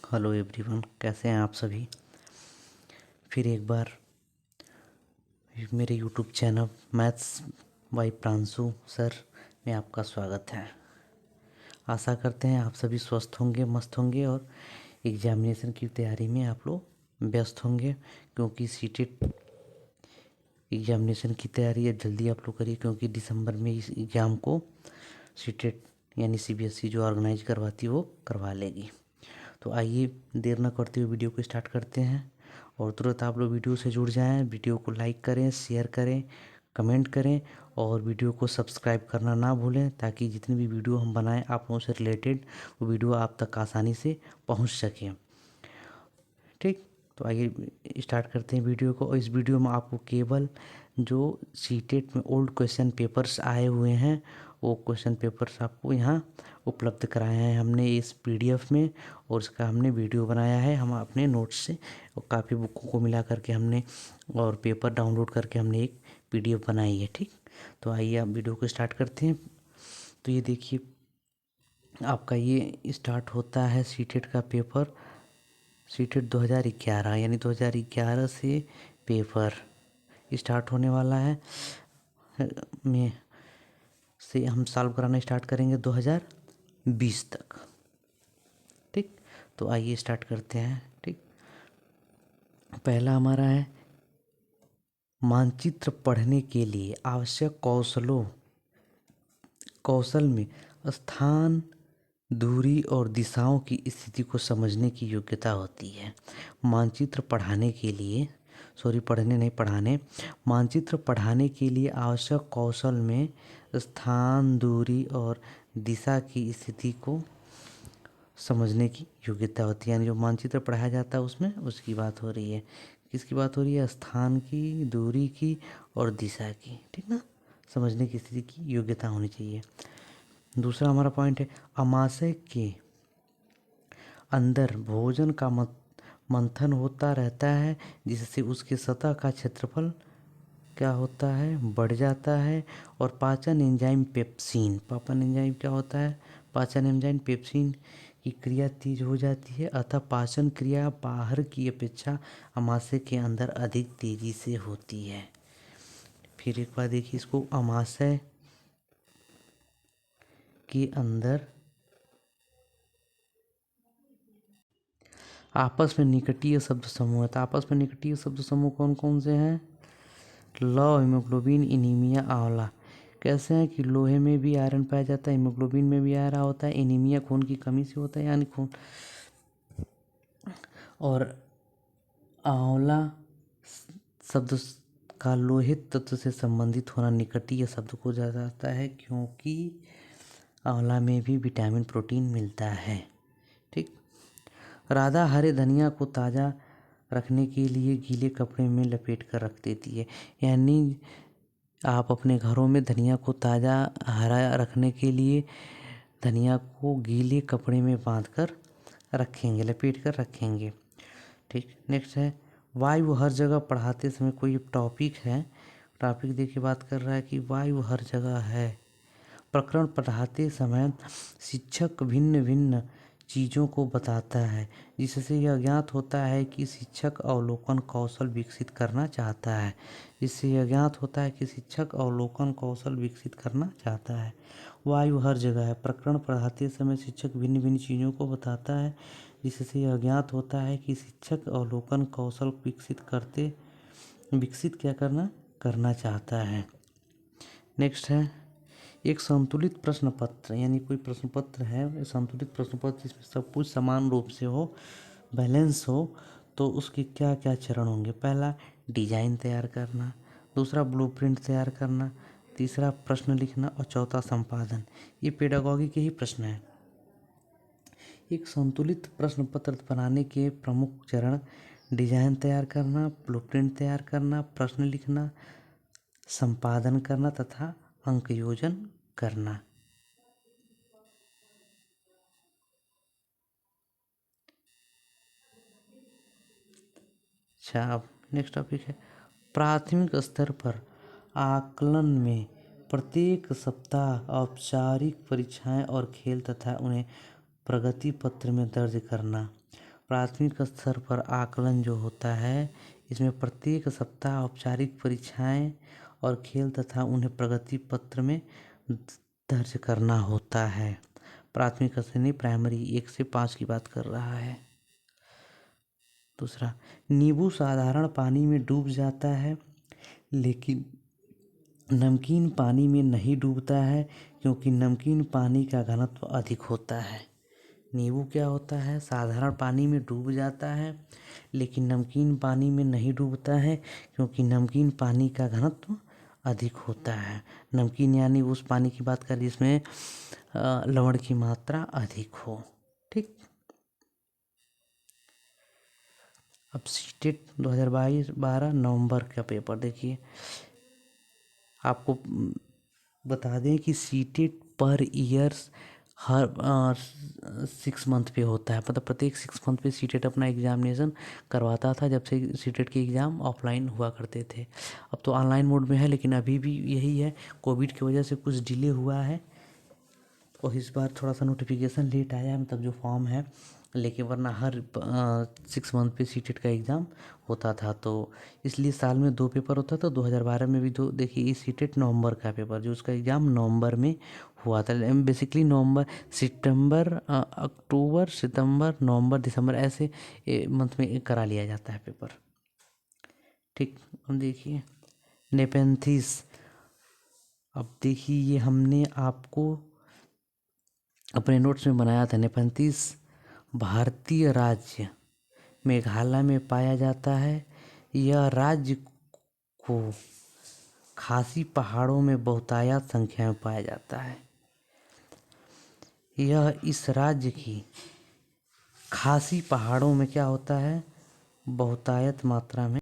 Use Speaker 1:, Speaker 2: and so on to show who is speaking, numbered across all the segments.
Speaker 1: Hello everyone, कैसे हैं आप सभी। फिर एक बार मेरे YouTube channel maths by Pranshu sir में आपका स्वागत है। आशा करते हैं आप सभी स्वस्थ होंगे, मस्त होंगे और एग्जामिनेशन की तैयारी में आप लोग व्यस्त होंगे, क्योंकि सीटेट एग्जामिनेशन की तैयारी है। जल्दी आप लोग करिए, क्योंकि दिसंबर में इस एग्ज़ाम को सीटेट यानी सीबीएसई जो ऑर्गेनाइज करवाती है वो करवा लेगी। तो आइए देर न करते हुए वीडियो को स्टार्ट करते हैं और तुरंत आप लोग वीडियो से जुड़ जाएं। वीडियो को लाइक करें, शेयर करें, कमेंट करें और वीडियो को सब्सक्राइब करना ना भूलें, ताकि जितनी भी वीडियो हम बनाएं आप लोगों से रिलेटेड वो वीडियो आप तक आसानी से पहुंच सकें। ठीक, तो आइए स्टार्ट करते हैं वीडियो को। और इस वीडियो में आपको केवल जो सीटेट में ओल्ड क्वेश्चन पेपर्स आए हुए हैं वो क्वेश्चन पेपर्स आपको यहाँ उपलब्ध कराए हैं हमने इस पीडीएफ में, और उसका हमने वीडियो बनाया है हम अपने नोट्स से और काफ़ी बुकों को मिला करके हमने और पेपर डाउनलोड करके हमने एक पीडीएफ बनाई है। ठीक, तो आइए आप वीडियो को स्टार्ट करते हैं। तो ये देखिए, आपका ये स्टार्ट होता है सीटेट का पेपर। सीटेट 2011 यानी 2011 से पेपर स्टार्ट होने वाला है। में से हम सॉल्व कराना स्टार्ट करेंगे 2020 तक। ठीक, तो आइए स्टार्ट करते हैं। ठीक, पहला हमारा है मानचित्र पढ़ने के लिए आवश्यक कौशल में स्थान, दूरी और दिशाओं की स्थिति को समझने की योग्यता होती है। मानचित्र पढ़ाने के लिए पढ़ने नहीं पढ़ाने मानचित्र पढ़ाने के लिए आवश्यक कौशल में स्थान, दूरी और दिशा की स्थिति को समझने की योग्यता होती है। यानी जो मानचित्र पढ़ाया जाता है उसमें उसकी बात हो रही है। किसकी बात हो रही है? स्थान की, दूरी की और दिशा की। ठीक ना, समझने की स्थिति की योग्यता होनी चाहिए। दूसरा हमारा पॉइंट है अमाशय के अंदर भोजन का मंथन होता रहता है, जिससे उसके सतह का क्षेत्रफल क्या होता है? बढ़ जाता है। और पाचन एंजाइम क्या होता है? पाचन एंजाइम पेप्सिन की क्रिया तेज हो जाती है, अतः पाचन क्रिया बाहर की अपेक्षा अमाशय के अंदर अधिक तेजी से होती है। फिर एक बार देखिए इसको, अमाशय के अंदर आपस में निकटीय शब्द समूह है। तो आपस में निकटीय शब्द समूह कौन कौन से हैं? लौह, हीमोग्लोबिन, एनीमिया, आंवला। कैसे हैं कि लोहे में भी आयरन पाया जाता है, हीमोग्लोबिन में भी आयरन होता है, एनीमिया खून की कमी से होता है यानी खून, और आंवला शब्द का लोहित तत्व से संबंधित होना निकटीय शब्द को जाता है, क्योंकि आंवला में भी विटामिन प्रोटीन मिलता है। ठीक, राधा हरे धनिया को ताज़ा रखने के लिए गीले कपड़े में लपेट कर रख देती है। यानी आप अपने घरों में धनिया को ताज़ा हरा रखने के लिए धनिया को गीले कपड़े में बांध कर रखेंगे, लपेट कर रखेंगे। ठीक, नेक्स्ट है वायु हर जगह। पढ़ाते समय कोई टॉपिक है, टॉपिक देखिए बात कर रहा है कि वायु हर जगह है। प्रकरण पढ़ाते समय शिक्षक भिन्न भिन्न चीज़ों को बताता है, जिससे यह ज्ञात होता है कि शिक्षक अवलोकन कौशल विकसित करना चाहता है। वायु हर जगह है। प्रकरण पढ़ाते समय शिक्षक भिन्न भिन्न चीज़ों को बताता है, जिससे यह ज्ञात होता है कि शिक्षक अवलोकन कौशल विकसित क्या करना चाहता है। नेक्स्ट है एक संतुलित प्रश्न पत्र। यानी कोई प्रश्न पत्र है, संतुलित प्रश्न पत्र जिसमें सब कुछ समान रूप से हो, बैलेंस हो, तो उसके क्या क्या चरण होंगे? पहला डिजाइन तैयार करना, दूसरा ब्लूप्रिंट तैयार करना, तीसरा प्रश्न लिखना और चौथा संपादन। ये पेडागॉजी के ही प्रश्न हैं। एक संतुलित प्रश्न पत्र बनाने के प्रमुख चरण डिजाइन तैयार करना, ब्लूप्रिंट तैयार करना, प्रश्न लिखना, संपादन करना तथा अंक योजन करना। अच्छा, अब नेक्स्ट टॉपिक है प्राथमिक स्तर पर आकलन में प्रत्येक सप्ताह औपचारिक परीक्षाएं और खेल तथा उन्हें प्रगति पत्र में दर्ज करना। प्राथमिक स्तर पर आकलन जो होता है, इसमें प्रत्येक सप्ताह औपचारिक परीक्षाएं और खेल तथा उन्हें प्रगति पत्र में दर्ज करना होता है। प्राथमिक श्रेणी प्राइमरी 1 से 5 की बात कर रहा है। दूसरा, नींबू साधारण पानी में डूब जाता है लेकिन नमकीन पानी में नहीं डूबता है क्योंकि नमकीन पानी का घनत्व अधिक होता है। नींबू क्या होता है? साधारण पानी में डूब जाता है लेकिन नमकीन पानी में नहीं डूबता है क्योंकि नमकीन पानी का घनत्व अधिक होता है। नमकीन यानी उस पानी की बात करें जिसमें लवण की मात्रा अधिक हो। ठीक। अब सीटेट 2022-12 नवंबर का पेपर देखिए। आपको बता दें कि सीटेट पर ईयर्स हर 6 मंथ पे होता है, मतलब प्रत्येक 6 मंथ पे सीटेट अपना एग्जामिनेशन करवाता था जब से सीटेट के एग्ज़ाम ऑफलाइन हुआ करते थे। अब तो ऑनलाइन मोड में है लेकिन अभी भी यही है, कोविड की वजह से कुछ डिले हुआ है और इस बार थोड़ा सा नोटिफिकेशन लेट आया है, मतलब जो फॉर्म है, लेकिन वरना हर 6 मंथ पे सीटेट का एग्ज़ाम होता था। तो इसलिए साल में 2 पेपर होता था। 2012 में भी 2, देखिए ये सीटेट नवंबर का पेपर जो उसका एग्ज़ाम नवंबर में हुआ था। बेसिकली नवंबर, सितंबर, अक्टूबर, सितंबर, नवंबर, दिसंबर ऐसे मंथ में करा लिया जाता है पेपर। ठीक। अब देखिए नेपेंथिस। अब देखिए ये हमने आपको अपने नोट्स में बनाया था। नेपेंथिस भारतीय राज्य मेघालय में पाया जाता है। यह राज्य को खासी पहाड़ों में बहुतायत संख्या में पाया जाता है। यह इस राज्य की खासी पहाड़ों में क्या होता है? बहुतायत मात्रा में।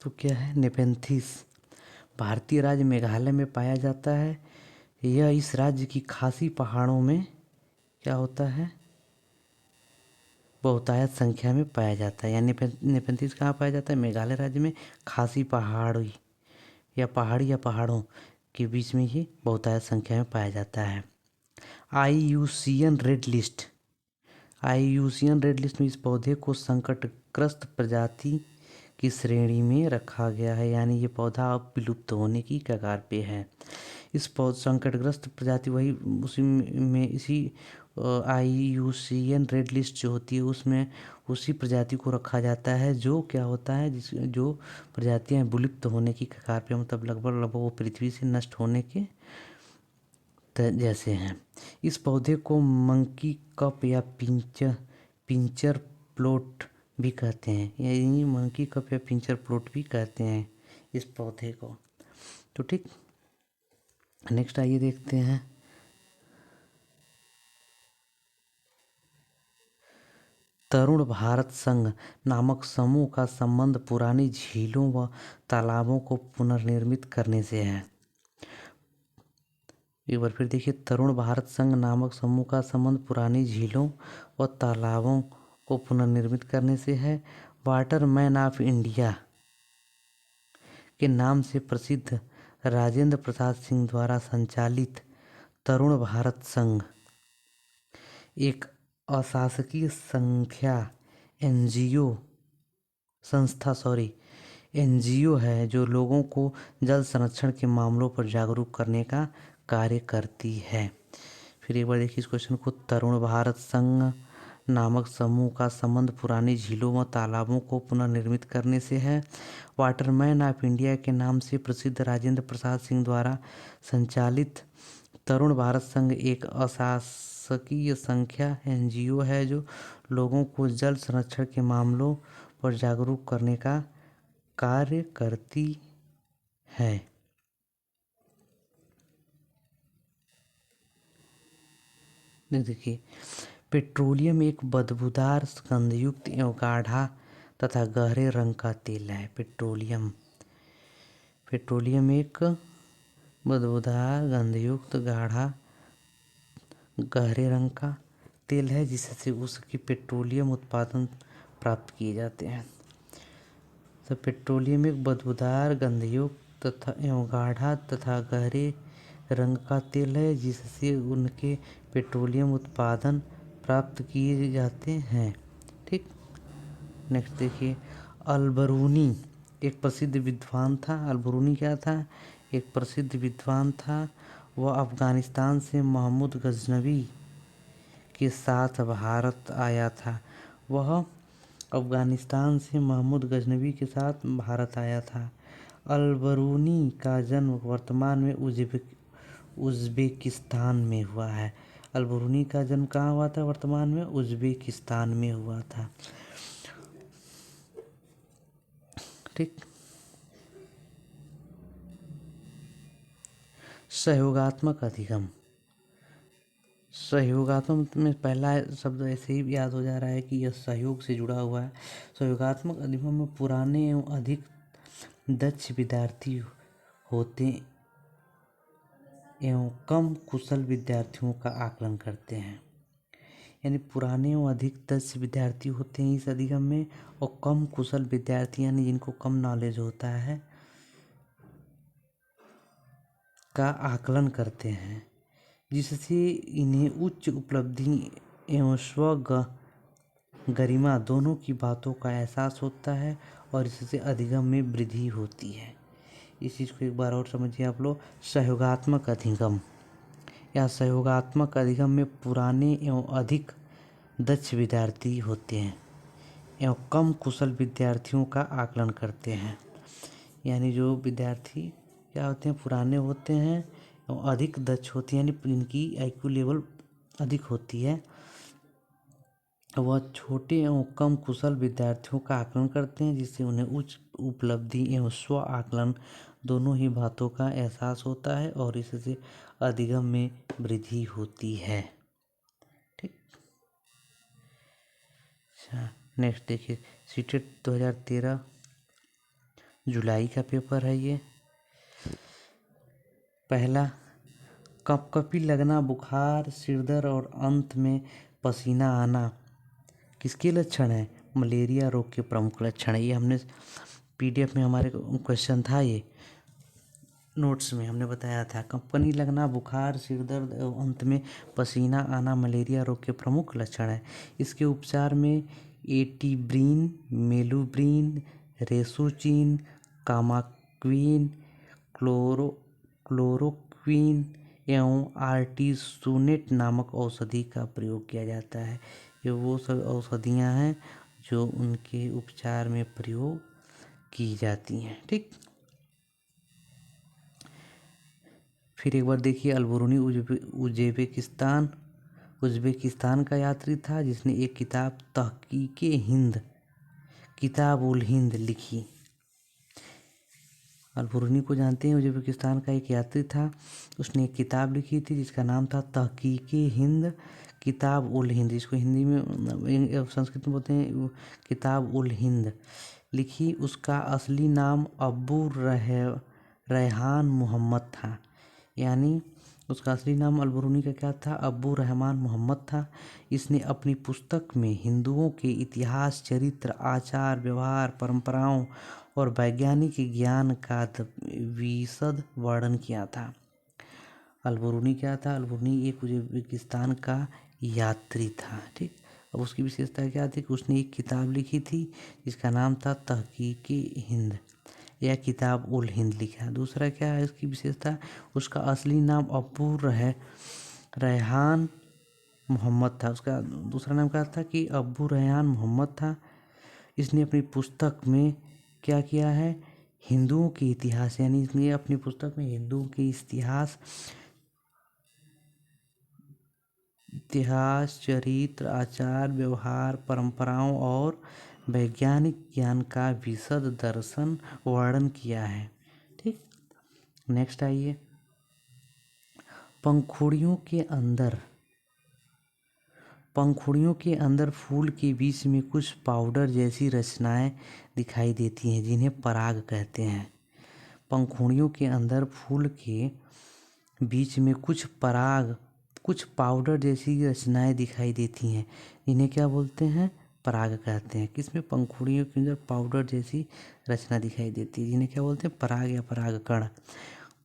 Speaker 1: तो क्या है? नेपेंथिस भारतीय राज्य मेघालय में पाया जाता है। यह इस राज्य की खासी पहाड़ों में क्या होता है? बहुतायत संख्या में पाया जाता है। यानी नेपेंथिस कहाँ पाया जाता है? मेघालय राज्य में खासी पहाड़ी या पहाड़ों के बीच में ये बहुतायत संख्या में पाया जाता है। IUCN red list. IUCN red list में इस पौधे को संकटग्रस्त प्रजाति की श्रेणी में रखा गया है, यानी ये पौधा अब विलुप्त होने की कगार पे है। इस संकटग्रस्त प्रजाति वही उसी में इसी IUCN रेड लिस्ट जो होती है उसमें उसी प्रजाति को रखा जाता है जो क्या होता है, जो प्रजातियां विलुप्त होने की कगार पे, मतलब लगभग वो पृथ्वी से नष्ट होने के जैसे हैं। इस पौधे को मंकी कप या पिंचर प्लॉट भी कहते हैं, यानी मंकी कप या पिंचर प्लॉट भी कहते हैं इस पौधे को। तो ठीक, नेक्स्ट आइए देखते हैं। तरुण भारत संघ नामक समूह का संबंध पुरानी झीलों व तालाबों को पुनर्निर्मित करने से है। एक बार फिर देखिए, तरुण भारत संघ नामक समूह का संबंध पुरानी झीलों व तालाबों को पुनर्निर्मित करने से है। वाटर मैन ऑफ इंडिया के नाम से प्रसिद्ध राजेंद्र प्रसाद सिंह द्वारा संचालित तरुण भारत संघ एक अशासकीय संस्था NGO है जो लोगों को जल संरक्षण के मामलों पर जागरूक करने का कार्य करती है। फिर एक बार देखिए इस क्वेश्चन को। तरुण भारत संघ नामक समूह का संबंध पुरानी झीलों व तालाबों को पुनर्निर्मित करने से है। वाटरमैन ऑफ इंडिया के नाम से प्रसिद्ध राजेंद्र प्रसाद सिंह द्वारा संचालित तरुण भारत संघ एक अशासकीय संस्था NGO है जो लोगों को जल संरक्षण के मामलों पर जागरूक करने का कार्य करती है। देखिए, पेट्रोलियम एक बदबूदार गंधयुक्त एवं गाढ़ा तथा गहरे रंग का तेल है। पेट्रोलियम एक बदबूदार गंधयुक्त गाढ़ा गहरे रंग का तेल है जिससे उसकी पेट्रोलियम उत्पादन प्राप्त किए जाते हैं। तो पेट्रोलियम एक बदबूदार गंधयुक्त तथा एवं गाढ़ा तथा गहरे रंग का तेल है जिससे उनके पेट्रोलियम उत्पादन प्राप्त किए जाते हैं। ठीक। नेक्स्ट देखिए, अल-बरूनी एक प्रसिद्ध विद्वान था। अल-बरूनी क्या था? एक प्रसिद्ध विद्वान था। वह अफगानिस्तान से महमूद गजनवी के साथ भारत आया था। वह अफगानिस्तान से महमूद गजनवी के साथ भारत आया था। अल-बरूनी का जन्म वर्तमान में उज़्बेकिस्तान में हुआ है। अल-बरूनी का जन्म कहाँ हुआ था? वर्तमान में उज़्बेकिस्तान में हुआ था। ठीक। सहयोगात्मक अधिगम। सहयोगात्मक में पहला शब्द ऐसे ही याद हो जा रहा है कि यह सहयोग से जुड़ा हुआ है। सहयोगात्मक अधिगम में पुराने एवं अधिक दक्ष विद्यार्थी होते एवं कम कुशल विद्यार्थियों का आकलन करते हैं। यानी पुराने एवं अधिक दक्ष विद्यार्थी होते हैं इस अधिगम में, और कम कुशल विद्यार्थी यानी जिनको कम नॉलेज होता है का आकलन करते हैं, जिससे इन्हें उच्च उपलब्धि एवं गरिमा दोनों की बातों का एहसास होता है और इससे अधिगम में वृद्धि होती है। इस चीज़ को एक बार और समझिए आप लोग। सहयोगात्मक अधिगम या सहयोगात्मक अधिगम में पुराने एवं अधिक दक्ष विद्यार्थी होते हैं एवं कम कुशल विद्यार्थियों का आकलन करते हैं। यानी जो विद्यार्थी क्या होते हैं? पुराने होते हैं एवं अधिक दक्ष होते हैं, यानी जिनकी IQ लेवल अधिक होती है, वह छोटे एवं कम कुशल विद्यार्थियों का आकलन करते हैं, जिससे उन्हें उच्च उपलब्धि एवं स्व आकलन दोनों ही बातों का एहसास होता है और इससे अधिगम में वृद्धि होती है। ठीक। अच्छा, नेक्स्ट देखिए, सीटेट 2013 जुलाई का पेपर है ये। पहला, कपकपी लगना, बुखार, सिरदर्द और अंत में पसीना आना किसके लक्षण है? मलेरिया रोग के प्रमुख लक्षण है। ये हमने PDF में हमारे क्वेश्चन था, ये नोट्स में हमने बताया था। कपकपी लगना, बुखार, सिरदर्द और अंत में पसीना आना मलेरिया रोग के प्रमुख लक्षण है। इसके उपचार में एटिब्रिन, मेलुब्रिन, रेसोचिन, कामाक्विन, क्लोरोक्विन एवं आर्टिसोनेट नामक औषधि का प्रयोग किया जाता है। ये वो सब औषधियाँ हैं जो उनके उपचार में प्रयोग की जाती हैं। ठीक। फिर एक बार देखिए, अल-बरूनी उज़्बेकिस्तान का यात्री था जिसने एक किताब तहकीके हिंद किताब-उल-हिंद लिखी। अल-बरूनी को जानते हैं, उज़्बेकिस्तान का एक यात्री था। उसने एक किताब लिखी थी जिसका नाम था तहकीके हिंद किताब-उल-हिंद। इसको हिंदी में संस्कृत में बोलते हैं किताब-उल-हिंद लिखी। उसका असली नाम अब्बू रेहान मोहम्मद था। यानी उसका असली नाम अल-बरूनी का क्या था? अब्बू रहमान मोहम्मद था। इसने अपनी पुस्तक में हिंदुओं के इतिहास, चरित्र, आचार व्यवहार, परंपराओं और वैज्ञानिक ज्ञान का विशद वर्णन किया था। अल-बरूनी क्या था? अल-बरूनी एक उज़्बेकिस्तान का यात्री था। ठीक। अब उसकी विशेषता क्या थी कि उसने एक किताब लिखी थी जिसका नाम था तहकीके हिंद या किताब-उल-हिंद लिखा। दूसरा क्या है इसकी विशेषता? उसका असली नाम अब्बू रेहान मोहम्मद था। उसका दूसरा नाम क्या था कि अब्बू रेहान मोहम्मद था। इसने अपनी पुस्तक में क्या किया है? हिंदुओं के इतिहास, यानी इसने अपनी पुस्तक में हिंदुओं के इतिहास, चरित्र, आचार व्यवहार, परंपराओं और वैज्ञानिक ज्ञान का विशद दर्शन वर्णन किया है। ठीक। नेक्स्ट आइए, पंखुड़ियों के अंदर फूल के बीच में कुछ पाउडर जैसी रचनाएं दिखाई देती हैं जिन्हें पराग कहते हैं। पंखुड़ियों के अंदर फूल के बीच में कुछ पाउडर जैसी रचनाएं दिखाई देती हैं जिन्हें क्या बोलते हैं? पराग कहते हैं। किसमें? पंखुड़ियों के अंदर पाउडर जैसी रचना दिखाई देती है जिन्हें क्या बोलते हैं? पराग या परागकण।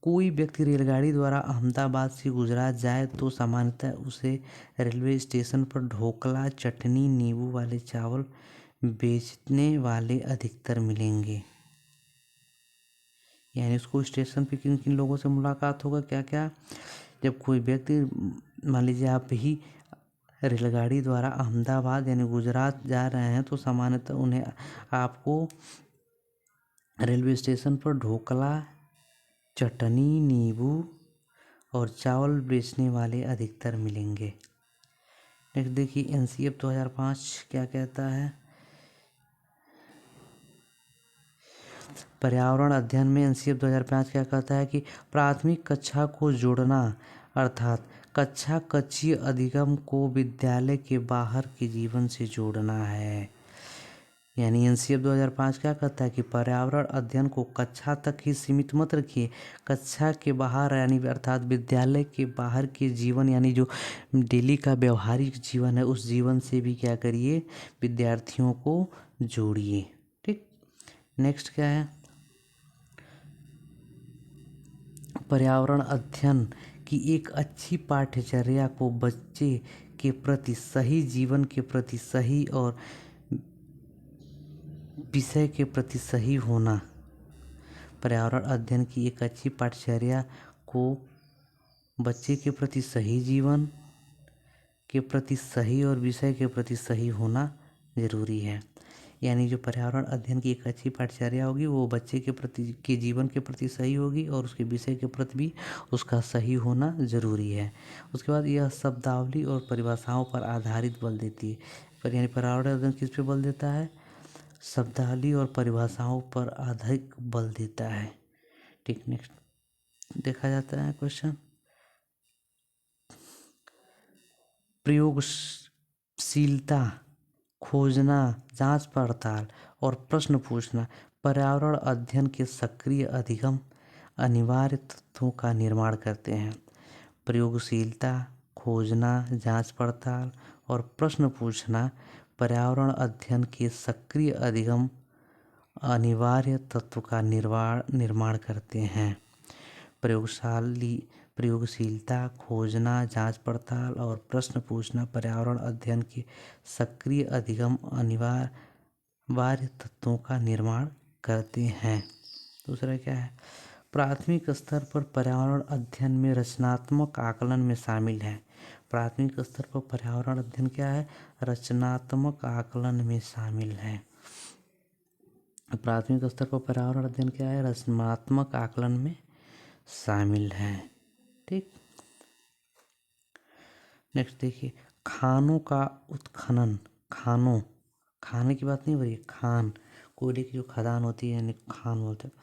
Speaker 1: कोई व्यक्ति रेलगाड़ी द्वारा अहमदाबाद से गुजरात जाए तो सामान्यतः उसे रेलवे स्टेशन पर ढोकला, चटनी, नींबू वाले चावल बेचने वाले अधिकतर मिलेंगे। यानी उसको स्टेशन पे किन किन लोगों से मुलाकात होगा, क्या क्या, जब कोई व्यक्ति, मान लीजिए आप ही रेलगाड़ी द्वारा अहमदाबाद यानी गुजरात जा रहे हैं तो सामान्यतः उन्हें आपको रेलवे स्टेशन पर ढोकला, चटनी, नींबू और चावल बेचने वाले अधिकतर मिलेंगे। नेक्स्ट देखिए एनसीएफ 2005 क्या कहता है। पर्यावरण अध्ययन में एनसीएफ 2005 क्या कहता है कि प्राथमिक कक्षा को जोड़ना अर्थात कक्षा कक्षीय अधिगम को विद्यालय के बाहर के जीवन से जोड़ना है। यानी एनसीएफ 2005 क्या कहता है कि पर्यावरण अध्ययन को कक्षा तक ही सीमित मत रखिए, कक्षा के बाहर यानी अर्थात विद्यालय के बाहर के जीवन यानी जो डेली का व्यवहारिक जीवन है उस जीवन से भी क्या करिए, विद्यार्थियों को जोड़िए। ठीक, नेक्स्ट क्या है, पर्यावरण अध्ययन की एक अच्छी पाठ्यचर्या को बच्चे के प्रति सही, जीवन के प्रति सही और विषय के प्रति सही होना। पर्यावरण अध्ययन की एक अच्छी पाठ्यचर्या को बच्चे के प्रति सही, जीवन के प्रति सही और विषय के प्रति सही होना जरूरी है। यानी जो पर्यावरण अध्ययन की एक अच्छी पाठ्यचर्या होगी वो बच्चे के प्रति के जीवन के प्रति सही होगी और उसके विषय के प्रति भी उसका सही होना जरूरी है। उसके बाद यह शब्दावली और परिभाषाओं पर आधारित बल देती है। पर यानी पर्यावरण अध्ययन किस पे बल देता है, शब्दावली और परिभाषाओं पर अधिक बल देता है। ठीक, नेक्स्ट देखा जाता है क्वेश्चन, प्रयोगशीलता, खोजना, जांच पड़ताल और प्रश्न पूछना पर्यावरण अध्ययन के सक्रिय अधिगम अनिवार्य तत्वों का निर्माण करते हैं। प्रयोगशीलता, खोजना, जांच पड़ताल और प्रश्न पूछना पर्यावरण अध्ययन के सक्रिय अधिगम अनिवार्य तत्व का निर्माण करते हैं। प्रयोगशीलता, खोजना, जांच पड़ताल और प्रश्न पूछना पर्यावरण अध्ययन के सक्रिय अधिगम अनिवार्य तत्वों का निर्माण करते हैं। दूसरा क्या है, प्राथमिक स्तर पर पर्यावरण अध्ययन में रचनात्मक आकलन में शामिल है। प्राथमिक स्तर पर पर्यावरण अध्ययन क्या है, रचनात्मक आकलन में शामिल है। प्राथमिक स्तर पर पर्यावरण अध्ययन क्या है, रचनात्मक आकलन में शामिल है। ठीक, नेक्स्ट देखिए, खानों का उत्खनन, खाने की बात नहीं हो रही है, कोयले की जो खदान होती है यानी खान बोलते हैं।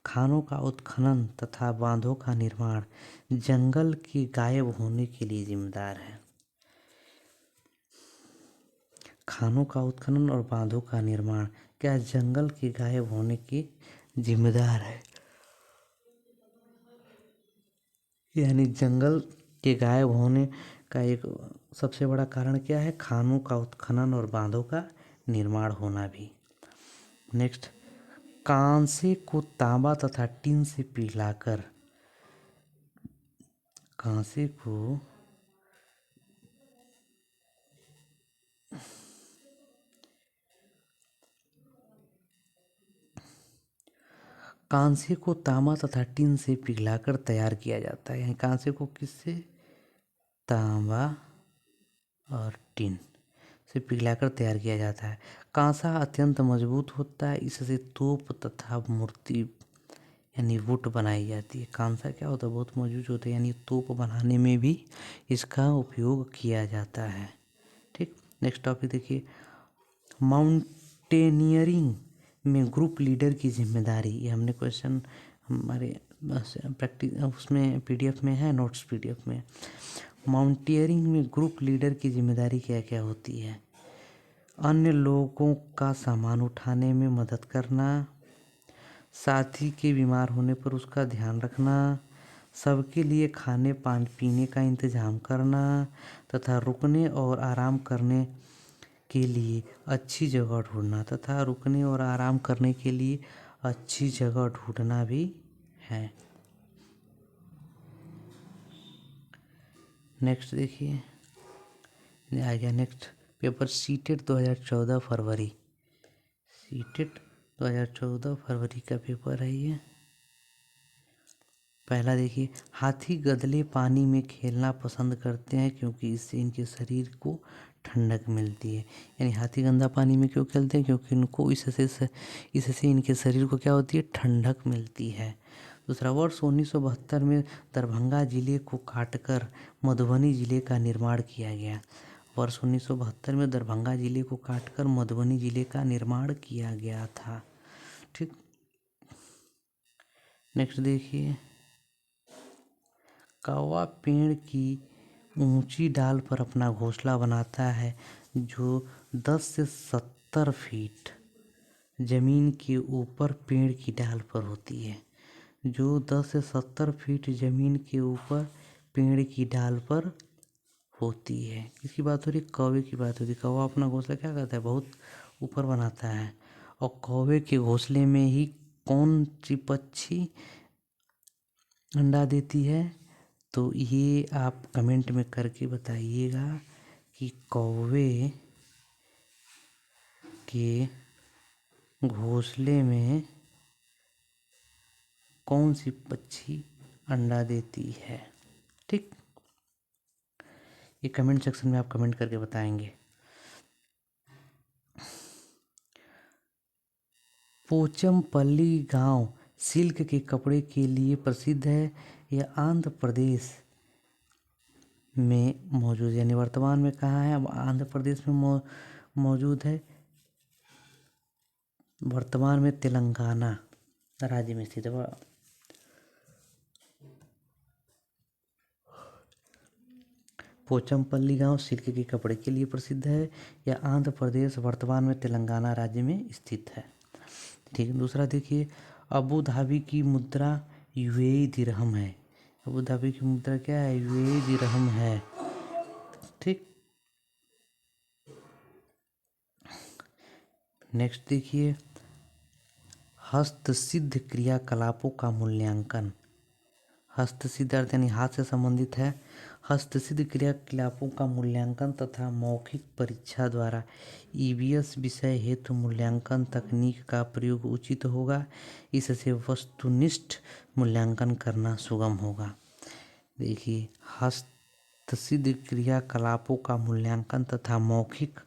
Speaker 1: खानों का उत्खनन तथा बांधों का निर्माण जंगल के गायब होने के लिए जिम्मेदार है। खानों का उत्खनन और बांधों का निर्माण क्या जंगल के गायब होने के जिम्मेदार है। यानी जंगल के गायब होने का एक सबसे बड़ा कारण क्या है, खानों का उत्खनन और बांधों का निर्माण होना भी। नेक्स्ट, कांसे को तांबा तथा टिन से पिघलाकर, कांसे को तांबा तथा टिन से पिघलाकर तैयार किया जाता है। यानी कांसे को किससे, तांबा और टिन से पिघलाकर तैयार किया जाता है। कांसा अत्यंत मजबूत होता है, इससे तोप तथा मूर्ति यानी वुड बनाई जाती है। कांसा क्या होता है, बहुत मजबूत होता है, यानी तोप बनाने में भी इसका उपयोग किया जाता है। ठीक, नेक्स्ट टॉपिक देखिए, माउंटेनियरिंग में ग्रुप लीडर की जिम्मेदारी। ये हमने क्वेश्चन हमारे प्रैक्टिस उसमें पीडीएफ में है, नोट्स पीडीएफ में। माउंटेनियरिंग में ग्रुप लीडर की जिम्मेदारी क्या क्या होती है, अन्य लोगों का सामान उठाने में मदद करना, साथी के बीमार होने पर उसका ध्यान रखना, सबके लिए खाने पीने का इंतजाम करना तथा रुकने और आराम करने के लिए अच्छी जगह ढूंढना भी है। नेक्स्ट देखिए, ये आ गया नेक्स्ट पेपर सीटेट 2014 फरवरी। सीटेट 2014 फरवरी का पेपर है ये। पहला देखिए, हाथी गधले पानी में खेलना पसंद करते हैं क्योंकि इससे इनके शरीर को ठंडक मिलती है। यानी हाथी गंदा पानी में क्यों खेलते हैं? क्योंकि इनको इससे इनके शरीर को क्या होती है? ठंडक मिलती है। दूसरा, वर्ष 1972 में दरभंगा जिले को काटकर मधुबनी जिले का निर्माण किया गया। वर्ष 1972 में दरभंगा जिले को काटकर मधुबनी जिले का निर्माण किया गया था। ठीक, नेक्स्ट देखिए, कौवा पेड़ की ऊंची डाल पर अपना घोंसला बनाता है जो 10 से 70 फीट जमीन के ऊपर पेड़ की डाल पर होती है। जो 10 से 70 फीट जमीन के ऊपर पेड़ की डाल पर होती है। किसकी बात हो रही है? कौवे की बात हो रही है। कौवा अपना घोंसला क्या करता है? बहुत ऊपर बनाता है। और कौवे के घोंसले में ही कौन सी पक्षी अंडा देती है? तो ये आप कमेंट में करके बताइएगा कि कौवे के घोंसले में कौन सी पक्षी अंडा देती है। ठीक, ये कमेंट सेक्शन में आप कमेंट करके बताएंगे। पोचमपल्ली गांव सिल्क के कपड़े के लिए प्रसिद्ध है। यह आंध्र प्रदेश में मौजूद, यानी वर्तमान में कहाँ है? अब आंध्र प्रदेश में मौजूद है। वर्तमान में तेलंगाना राज्य में स्थित है। पोचमपल्ली गांव सिल्क के कपड़े के लिए प्रसिद्ध है। यह आंध्र प्रदेश, वर्तमान में तेलंगाना राज्य में स्थित है। ठीक है, दूसरा देखिए, अबू धाबी की मुद्रा यूएई दिरहम है। अबू धाबी की मुद्रा क्या है? यूएई दिरहम है। ठीक, नेक्स्ट देखिए, हस्तसिद्ध क्रियाकलापों का मूल्यांकन। हस्तसिद्ध अर्थ यानी हाथ से संबंधित है। हस्तसिद्ध क्रियाकलापों का मूल्यांकन तथा मौखिक परीक्षा द्वारा ईवीएस विषय हेतु मूल्यांकन तकनीक का प्रयोग उचित होगा। इससे वस्तुनिष्ठ मूल्यांकन करना सुगम होगा। देखिए, हस्तसिद्ध क्रियाकलापों का मूल्यांकन तथा मौखिक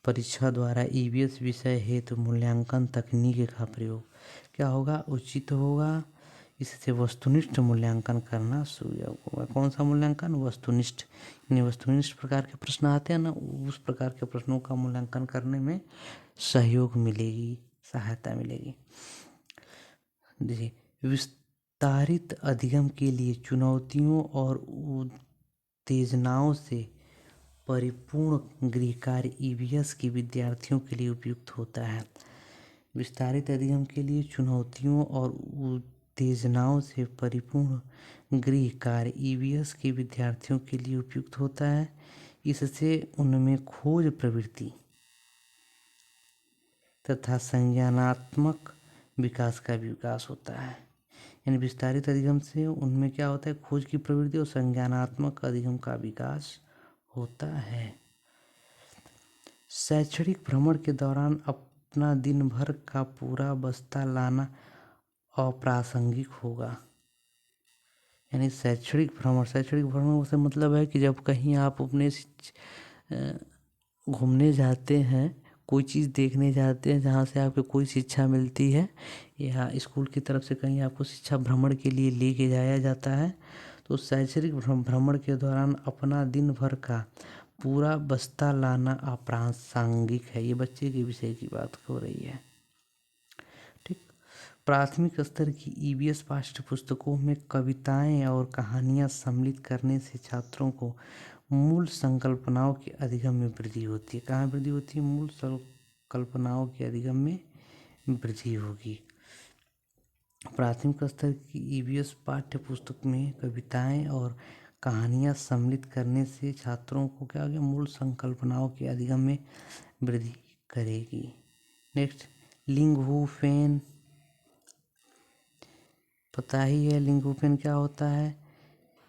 Speaker 1: परीक्षा द्वारा ईवीएस विषय हेतु मूल्यांकन तकनीक का प्रयोग क्या होगा? उचित होगा। इससे वस्तुनिष्ठ मूल्यांकन करना सुगम होगा। कौन सा मूल्यांकन? वस्तुनिष्ठ। यानी वस्तुनिष्ठ प्रकार के प्रश्न आते हैं ना, उस प्रकार के प्रश्नों का मूल्यांकन करने में सहयोग मिलेगी, सहायता मिलेगी। देखिए, विस्तारित अधिगम के लिए चुनौतियों और उत्तेजनाओं से परिपूर्ण गृह कार्य ईवीएस के विद्यार्थियों के लिए उपयुक्त होता है। विस्तारित अधिगम के लिए चुनौतियों और उत्तेजनाओं से परिपूर्ण गृह कार्य ईवीएस के विद्यार्थियों के लिए उपयुक्त होता है। इससे उनमें खोज प्रवृत्ति तथा संज्ञानात्मक विकास का भी विकास होता है। यानी विस्तारित अधिगम से उनमें क्या होता है? खोज की प्रवृत्ति और संज्ञानात्मक अधिगम का विकास होता है। शैक्षणिक भ्रमण के दौरान अपना दिन भर का पूरा बस्ता लाना अप्रासंगिक होगा। यानी शैक्षणिक भ्रमण से मतलब है कि जब कहीं आप अपने घूमने जाते हैं, कोई चीज़ देखने जाते हैं जहाँ से आपको कोई शिक्षा मिलती है, या स्कूल की तरफ से कहीं आपको शिक्षा भ्रमण के लिए लेके जाया जाता है, तो शैक्षणिक भ्रमण के दौरान अपना दिन भर का पूरा बस्ता लाना अप्रासंगिक है। ये बच्चे के विषय की बात हो रही है। ठीक, प्राथमिक स्तर की ईवीएस पाठ्य पुस्तकों में कविताएं और कहानियां सम्मिलित करने से छात्रों को मूल संकल्पनाओं के अधिगम में वृद्धि होती है। कहाँ वृद्धि होती है? मूल संकल्पनाओं के अधिगम में वृद्धि होगी। प्राथमिक स्तर की ईवीएस पाठ्य पुस्तक में कविताएं और कहानियां सम्मिलित करने से छात्रों को क्या होगा? मूल संकल्पनाओं के अधिगम में वृद्धि करेगी। नेक्स्ट, लिंगहुफेन, पता ही है लिंगहुफेन क्या होता है?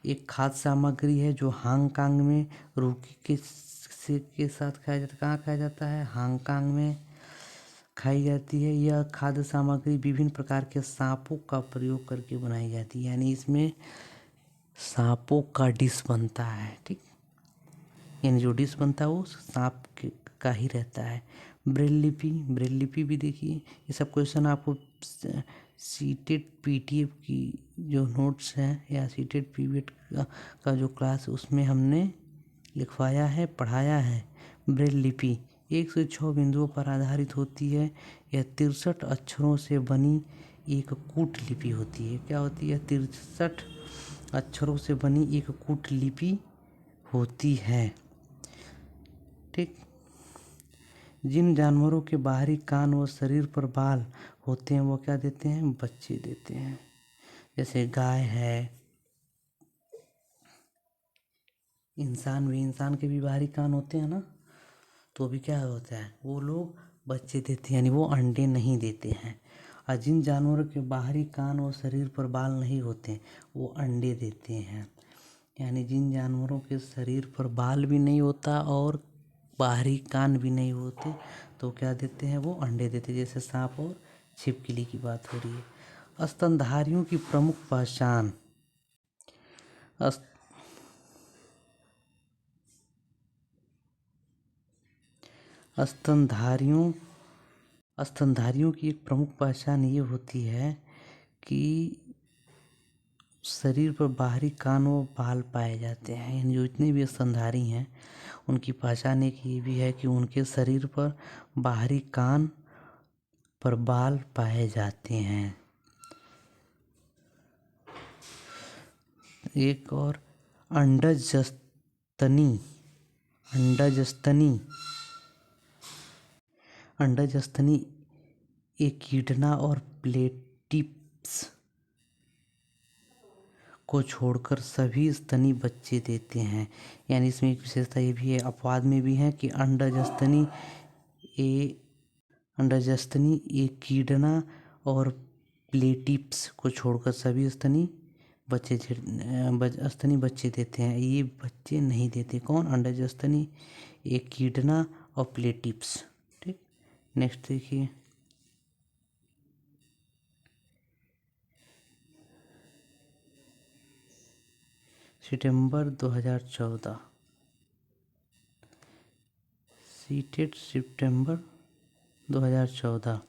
Speaker 1: एक खाद्य सामग्री है जो हांगकांग में रूकी के साथ खाया जाता है। कहाँ खाया जाता है? हांगकांग में खाई जाती है। यह खाद्य सामग्री विभिन्न प्रकार के सांपों का प्रयोग करके बनाई जाती है, यानी इसमें सांपों का डिश बनता है। ठीक, यानी जो डिश बनता है वो सांप का ही रहता है। ब्रेल लिपि भी देखिए, ये सब क्वेश्चन आपको सीटेट पीटीएफ की जो नोट्स हैं या सीटेट पीवीएट का जो क्लास उसमें हमने लिखवाया है, पढ़ाया है। ब्रेल लिपि 1 से 6 बिंदुओं पर आधारित होती है। यह 63 अक्षरों से बनी एक कूट लिपि होती है। क्या होती है? 63 अक्षरों से बनी एक कूट लिपि होती है। ठीक, जिन जानवरों के बाहरी कान व शरीर पर बाल होते हैं वो क्या देते हैं? बच्चे देते हैं। जैसे गाय है, इंसान के भी बाहरी कान होते हैं ना, तो भी क्या होता है? वो लोग बच्चे देते हैं, यानी वो अंडे नहीं देते हैं। और जिन जानवरों के बाहरी कान और शरीर पर बाल नहीं होते वो अंडे देते हैं। यानी जिन जानवरों के शरीर पर बाल भी नहीं होता और बाहरी कान भी नहीं होते तो क्या देते हैं? वो अंडे देते हैं। जैसे सांप और छिपकली की बात हो रही है। स्तनधारियों की प्रमुख पहचान। स्तनधारियों की एक प्रमुख पहचान ये होती है कि शरीर पर बाहरी कान व बाल पाए जाते हैं। यानी जो इतने भी स्तनधारी हैं उनकी पहचान एक ये भी है कि उनके शरीर पर बाहरी कान पर बाल पाए जाते हैं। एक और अंडजस्तनी एकिडना और प्लेटिप्स को छोड़कर सभी स्तनी बच्चे देते हैं। यानी इसमें एक विशेषता ये भी है, अपवाद में भी है, कि अंडजस्तनी एकिडना और प्लेटिप्स को छोड़कर सभी स्तनी बच्चे देते हैं। ये बच्चे नहीं देते। कौन? अंडजस्तनी एकिडना और प्लेटिप्स। ठीक, नेक्स्ट देखिए, सितंबर 2014 सीटेट सितंबर 2014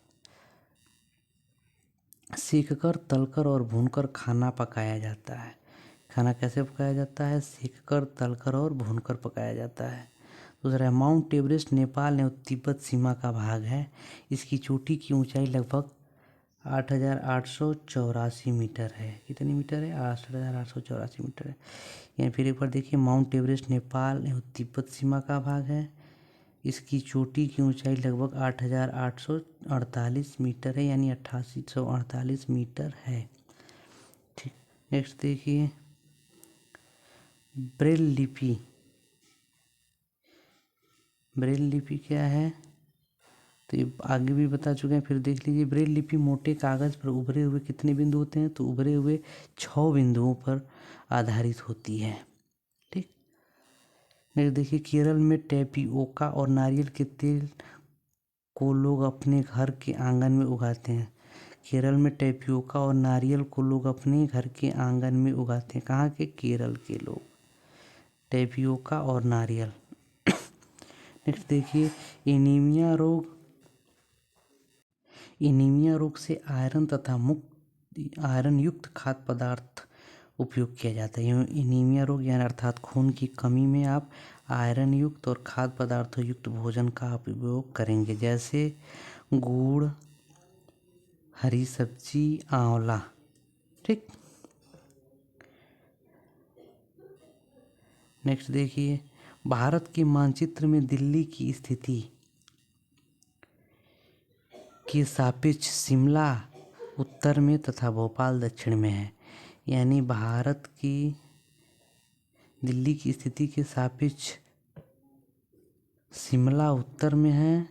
Speaker 1: सेककर, तलकर और भूनकर खाना पकाया जाता है। खाना कैसे पकाया जाता है? सेककर, तलकर और भूनकर पकाया जाता है। दूसरा है माउंट एवरेस्ट नेपाल एवं तिब्बत सीमा का भाग है। इसकी चोटी की ऊंचाई लगभग 8,884 मीटर है। कितनी मीटर है? 8,884 मीटर है। यानी फिर एक बार देखिए, माउंट एवरेस्ट नेपाल एवं तिब्बत सीमा का भाग है। इसकी चोटी की ऊंचाई लगभग 8,848 मीटर है, यानी 8,848 मीटर है। ठीक, नेक्स्ट देखिए, ब्रेल लिपि क्या है? तो ये आगे भी बता चुके हैं, फिर देख लीजिए। ब्रेल लिपि मोटे कागज पर उभरे हुए कितने बिंदु होते हैं? तो उभरे हुए 6 बिंदुओं पर आधारित होती है। ठीक, नेक्स्ट देखिए, केरल में टेपिओका और नारियल के तेल को लोग अपने घर के आंगन में उगाते हैं। केरल में टेपिओका और नारियल को लोग अपने घर के आंगन में उगाते हैं। कहाँ के? केरल के लोग। टेपिओका और नारियल। नेक्स्ट देखिए, एनीमिया रोग से आयरन तथा आयरन युक्त खाद्य पदार्थ उपयोग किया जाता है। एनीमिया रोग यानी अर्थात खून की कमी में आप आयरन युक्त और खाद्य पदार्थों युक्त भोजन का उपयोग करेंगे, जैसे गुड़, हरी सब्जी, आंवला। ठीक, नेक्स्ट देखिए, भारत के मानचित्र में दिल्ली की स्थिति के सापेक्ष शिमला उत्तर में तथा भोपाल दक्षिण में है। यानी भारत की दिल्ली की स्थिति के सापेक्ष शिमला उत्तर में है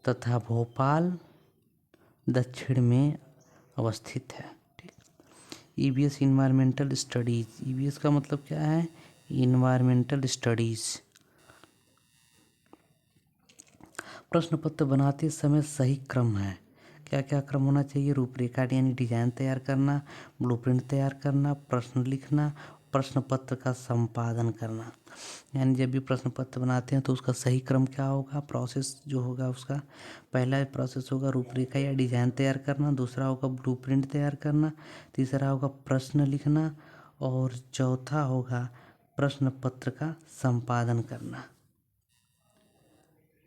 Speaker 1: तथा भोपाल दक्षिण में अवस्थित है। ठीक, ईवीएस इन्वायरमेंटल स्टडीज। ईवीएस का मतलब क्या है? Environmental studies. प्रश्न पत्र बनाते समय सही क्रम है। क्या क्या क्रम होना चाहिए? रूपरेखा यानी डिजाइन तैयार करना, ब्लूप्रिंट तैयार करना, प्रश्न लिखना, प्रश्न पत्र का संपादन करना। यानी जब भी प्रश्न पत्र बनाते हैं तो उसका सही क्रम क्या होगा? प्रोसेस जो होगा उसका, पहला प्रोसेस होगा रूपरेखा या डिजाइन तैयार करना, दूसरा होगा ब्लूप्रिंट तैयार करना, तीसरा होगा प्रश्न लिखना और चौथा होगा प्रश्न पत्र का संपादन करना।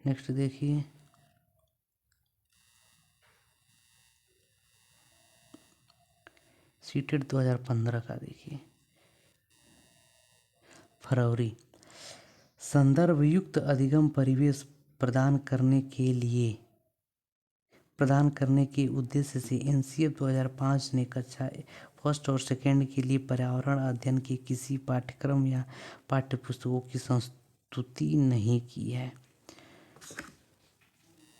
Speaker 1: नेक्स्ट देखिए, सीटेट 2015 का देखिए, फरवरी। संदर्भ युक्त अधिगम परिवेश प्रदान करने के उद्देश्य से एनसीएफ 2005 ने कक्षा फर्स्ट और सेकेंड के लिए पर्यावरण अध्ययन के किसी पाठ्यक्रम या पाठ्यपुस्तकों की संस्तुति नहीं की है।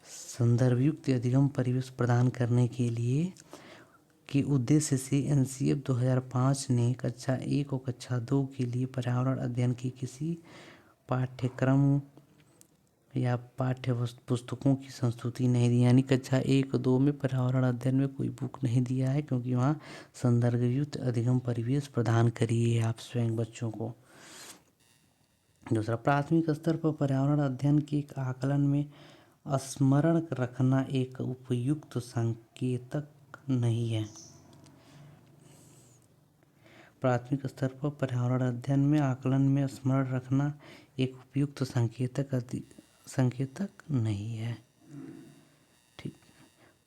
Speaker 1: संदर्भ युक्त अधिगम परिवेश प्रदान करने के उद्देश्य से एनसीएफ 2005 ने कक्षा 1 और कक्षा 2 के लिए पर्यावरण अध्ययन के किसी पाठ्यक्रम या पाठ्य पुस्तकों की संस्तुति नहीं दी। यानी कक्षा 1 और 2 में पर्यावरण अध्ययन में कोई बुक नहीं दिया है, क्योंकि वहाँ संदर्भयुक्त अधिगम परिवेश प्रदान करिए आप स्वयं बच्चों को। दूसरा, प्राथमिक स्तर पर पर्यावरण अध्ययन के आकलन में स्मरण रखना एक उपयुक्त संकेतक नहीं है। प्राथमिक स्तर पर पर्यावरण अध्ययन में आकलन में स्मरण रखना एक उपयुक्त संकेतक नहीं है। ठीक।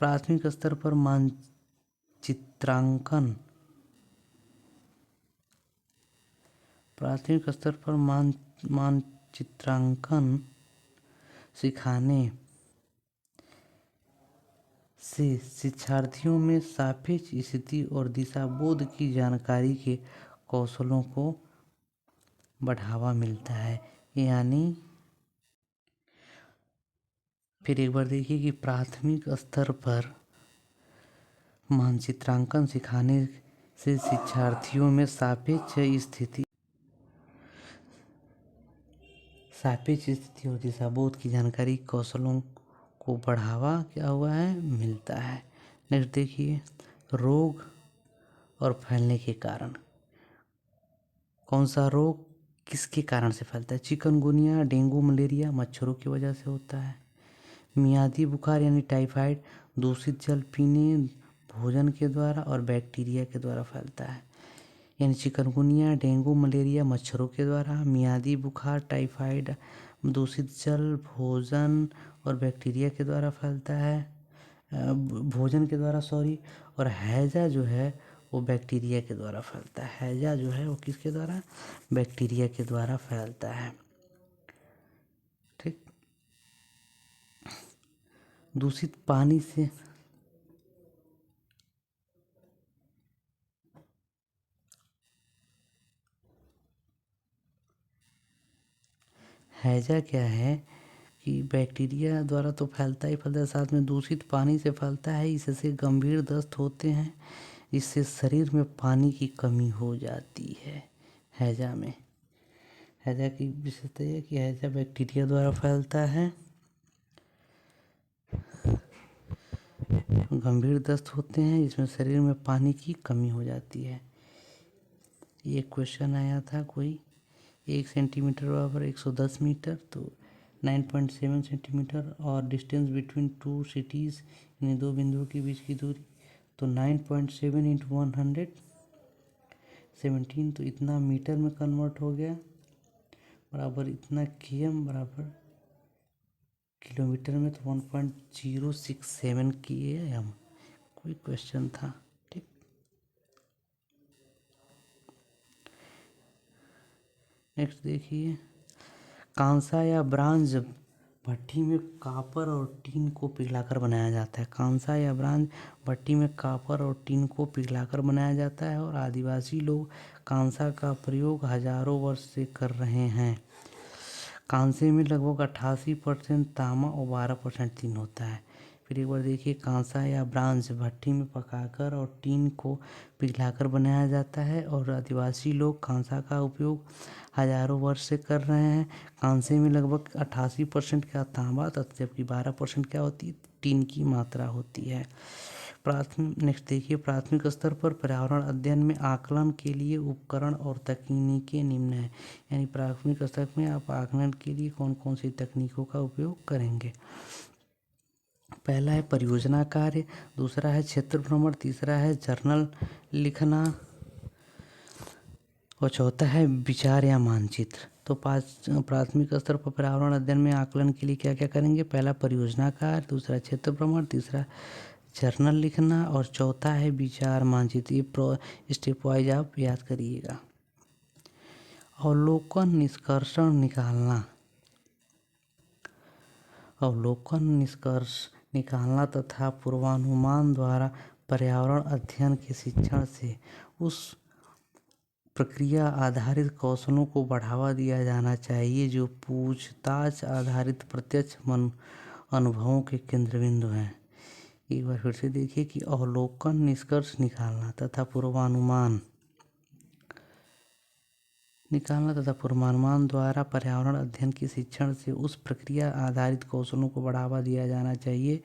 Speaker 1: प्राथमिक स्तर पर मानचित्रांकन सिखाने से शिक्षार्थियों में सापेक्ष स्थिति और दिशाबोध की जानकारी के कौशलों को बढ़ावा मिलता है। यानी फिर एक बार देखिए कि प्राथमिक स्तर पर मानचित्रांकन सिखाने से शिक्षार्थियों में सापेक्ष स्थिति और दिशाबोध की जानकारी कौशलों को बढ़ावा क्या हुआ है? मिलता है। नेक्स्ट देखिए, रोग और फैलने के कारण। कौन सा रोग किसके कारण से फैलता है? चिकनगुनिया, डेंगू, मलेरिया मच्छरों की वजह से होता है। मियादी बुखार यानी टाइफाइड दूषित जल पीने, भोजन के द्वारा और बैक्टीरिया के द्वारा फैलता है। यानी चिकनगुनिया, डेंगू, मलेरिया मच्छरों के द्वारा, मियादी बुखार, टाइफाइड दूषित जल, भोजन और बैक्टीरिया के द्वारा फैलता है, भोजन के द्वारा सॉरी। और हैजा जो है वो बैक्टीरिया के द्वारा फैलता है। हैजा जो है वो किसके द्वारा? बैक्टीरिया के द्वारा फैलता है। ठीक। दूषित पानी से हैजा क्या है कि बैक्टीरिया द्वारा तो फैलता ही फैलता है, साथ में दूषित पानी से फैलता है। इससे गंभीर दस्त होते हैं, इससे शरीर में पानी की कमी हो जाती है। हैजा में हैजा की विशेषता है कि हैजा बैक्टीरिया द्वारा फैलता है, गंभीर दस्त होते हैं, इसमें शरीर में पानी की कमी हो जाती है। ये क्वेश्चन आया था कोई, 1 सेंटीमीटर बराबर 110 मीटर, तो 9.7 सेंटीमीटर और डिस्टेंस बिटवीन 2 सिटीज़ यानी 2 बिंदुओं के बीच की दूरी, तो 9.7 × 117, तो इतना मीटर में कन्वर्ट हो गया, बराबर इतना km बराबर किलोमीटर में, तो 1.067 km कोई क्वेश्चन था। ठीक। नेक्स्ट देखिए, कांसा या ब्रांज भट्टी में कॉपर और टीन को पिघलाकर बनाया जाता है। कांसा या ब्रांज भट्टी में कॉपर और टीन को पिघलाकर बनाया जाता है और आदिवासी लोग कांसा का प्रयोग हजारों वर्ष से कर रहे हैं। कांसे में लगभग 88% तांबा और 12% टीन होता है। फिर एक बार देखिए, कांसा या ब्रांज भट्ठी में पकाकर और टीन को पिघलाकर बनाया जाता है और आदिवासी लोग कांसा का उपयोग हजारों वर्ष से कर रहे हैं। कांसे में लगभग 88% का तांबा तथा जबकि 12% क्या होती है, टीन की मात्रा होती है। प्राथमिक नेक्स्ट देखिए, प्राथमिक स्तर पर पर्यावरण अध्ययन में आकलन के लिए उपकरण और तकनीकें निम्न है। यानी प्राथमिक स्तर में आप आकलन के लिए कौन कौन सी तकनीकों का उपयोग करेंगे। पहला है परियोजना कार्य, दूसरा है क्षेत्र भ्रमण, तीसरा है जर्नल लिखना और चौथा है विचार या मानचित्र। तो प्राथमिक स्तर पर पर्यावरण अध्ययन में आकलन के लिए क्या क्या करेंगे। पहला परियोजना कार्य, दूसरा क्षेत्र भ्रमण, तीसरा जर्नल लिखना और चौथा है विचार मानचित्र। ये स्टेप वाइज आप याद करिएगा। अवलोकन निष्कर्षण निकालना, अवलोकन निष्कर्ष निकालना तथा पूर्वानुमान द्वारा पर्यावरण अध्ययन के शिक्षण से उस प्रक्रिया आधारित कौशलों को बढ़ावा दिया जाना चाहिए जो पूछताछ आधारित प्रत्यक्ष अनुभवों के केंद्र बिंदु हैं। एक बार फिर से देखिए कि अवलोकन निष्कर्ष निकालना तथा पूर्वानुमान द्वारा पर्यावरण अध्ययन के शिक्षण से उस प्रक्रिया आधारित कौशलों को बढ़ावा दिया जाना चाहिए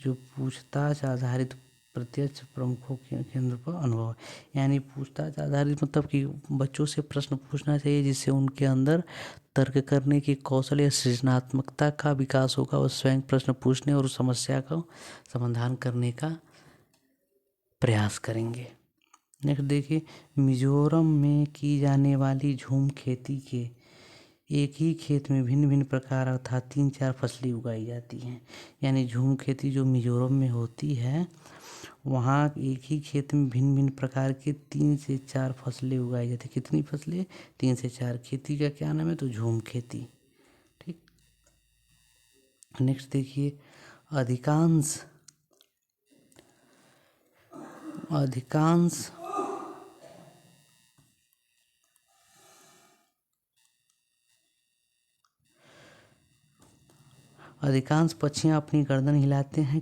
Speaker 1: जो पूछताछ आधारित प्रत्यक्ष प्रमुखों के केंद्र पर अनुभव। यानी पूछताछ आधारित मतलब कि बच्चों से प्रश्न पूछना चाहिए जिससे उनके अंदर तर्क करने की कौशल या सृजनात्मकता का विकास होगा और स्वयं प्रश्न पूछने और उस समस्या का समाधान करने का प्रयास करेंगे। नेक्स्ट देखिए, मिजोरम में की जाने वाली झूम खेती के एक ही खेत में भिन्न भिन्न प्रकार अर्थात 3-4 फसलें उगाई जाती हैं। यानी झूम खेती जो मिजोरम में होती है वहाँ एक ही खेत में भिन्न भिन्न प्रकार के 3 से 4 फसलें उगाई जाती हैं। कितनी फसलें, 3 से 4। खेती का क्या नाम है, तो झूम खेती। ठीक। नेक्स्ट देखिए, अधिकांश पक्षियाँ अपनी गर्दन हिलाते हैं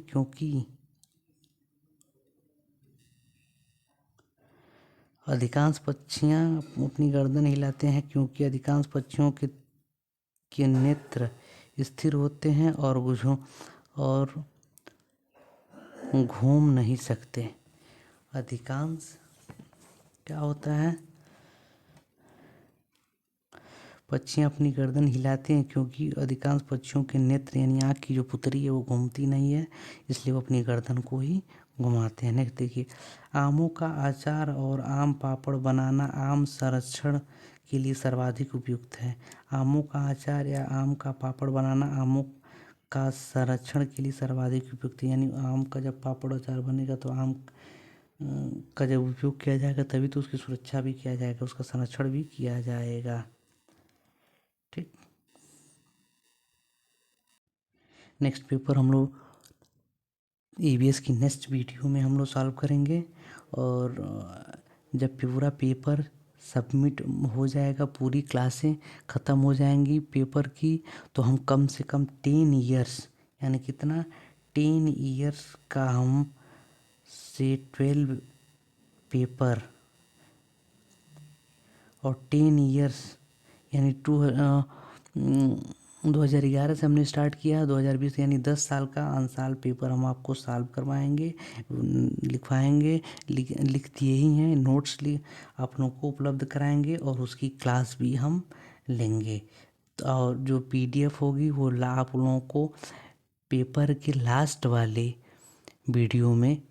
Speaker 1: क्योंकि अधिकांश पक्षियों के नेत्र स्थिर होते हैं और घूम नहीं सकते। अधिकांश क्या होता है, पक्षियाँ अपनी गर्दन हिलाते हैं क्योंकि अधिकांश पक्षियों के नेत्र यानी आँख की जो पुतली है वो घूमती नहीं है, इसलिए वो अपनी गर्दन को ही घुमाते हैं। नेक्स्ट देखिए, आमों का अचार और आम पापड़ बनाना आम संरक्षण के लिए सर्वाधिक उपयुक्त है। आमों का अचार या आम का पापड़ बनाना आमों का संरक्षण के लिए सर्वाधिक उपयुक्त है। यानी आम का जब पापड़ अचार बनेगा तो आम का जब उपयोग किया जाएगा तभी तो उसकी सुरक्षा भी किया जाएगा, उसका संरक्षण भी किया जाएगा। ठीक। नेक्स्ट पेपर हम लोग ईवीएस की नेक्स्ट वीडियो में हम लोग सॉल्व करेंगे और जब पूरा पेपर सबमिट हो जाएगा, पूरी क्लासें ख़त्म हो जाएंगी पेपर की, तो हम कम से कम 10 ईयर्स यानी कितना 10 ईयर्स का हम से 12 पेपर और 10 ईयर्स यानी 2011 से हमने स्टार्ट किया, 2020 यानी 10 साल का अनसॉल्व पेपर हम आपको सॉल्व करवाएंगे, लिखवाएंगे, लिख दिए ही हैं, नोट्स आप लोगों को उपलब्ध कराएंगे और उसकी क्लास भी हम लेंगे। और जो पीडीएफ होगी वो आप लोगों को पेपर के लास्ट वाले वीडियो में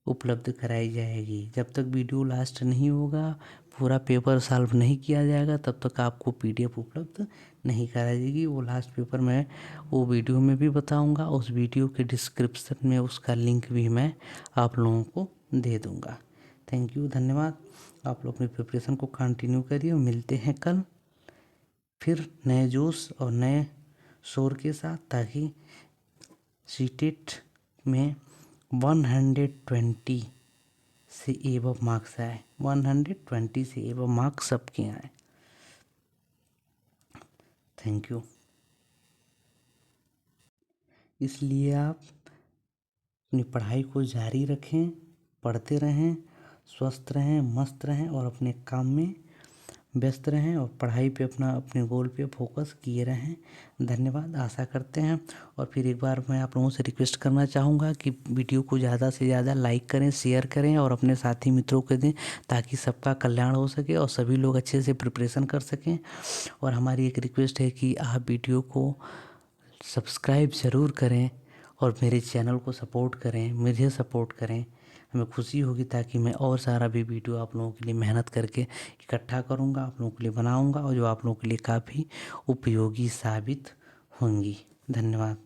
Speaker 1: उपलब्ध कराई जाएगी। जब तक वीडियो लास्ट नहीं होगा, पूरा पेपर सॉल्व नहीं किया जाएगा, तब तक आपको पीडीएफ उपलब्ध नहीं कराई जाएगी। वो लास्ट पेपर मैं वो वीडियो में भी बताऊंगा, उस वीडियो के डिस्क्रिप्शन में उसका लिंक भी मैं आप लोगों को दे दूंगा। थैंक यू, धन्यवाद। आप लोग अपनी प्रिपरेशन को कंटिन्यू करिए। मिलते हैं कल फिर नए जोश और नए शोर के साथ, ताकि सीटेट में 120 से एबव मार्क्स आए, 120 से एबव मार्क्स सबके आए। Thank you. इसलिए आप अपनी पढ़ाई को जारी रखें, पढ़ते रहें, स्वस्थ रहें, मस्त रहें और अपने काम में व्यस्त रहें और पढ़ाई पे अपने गोल पे फोकस किए रहें। धन्यवाद। आशा करते हैं और फिर एक बार मैं आप लोगों से रिक्वेस्ट करना चाहूँगा कि वीडियो को ज़्यादा से ज़्यादा लाइक करें, शेयर करें और अपने साथी मित्रों को दें, ताकि सबका कल्याण हो सके और सभी लोग अच्छे से प्रिपरेशन कर सकें। और हमारी एक रिक्वेस्ट है कि आप वीडियो को सब्सक्राइब ज़रूर करें और मेरे चैनल को सपोर्ट करें, मुझे सपोर्ट करें। हमें खुशी होगी, ताकि मैं और सारा भी वीडियो आप लोगों के लिए मेहनत करके इकट्ठा करूँगा, आप लोगों के लिए बनाऊँगा और जो आप लोगों के लिए काफ़ी उपयोगी साबित होंगी। धन्यवाद।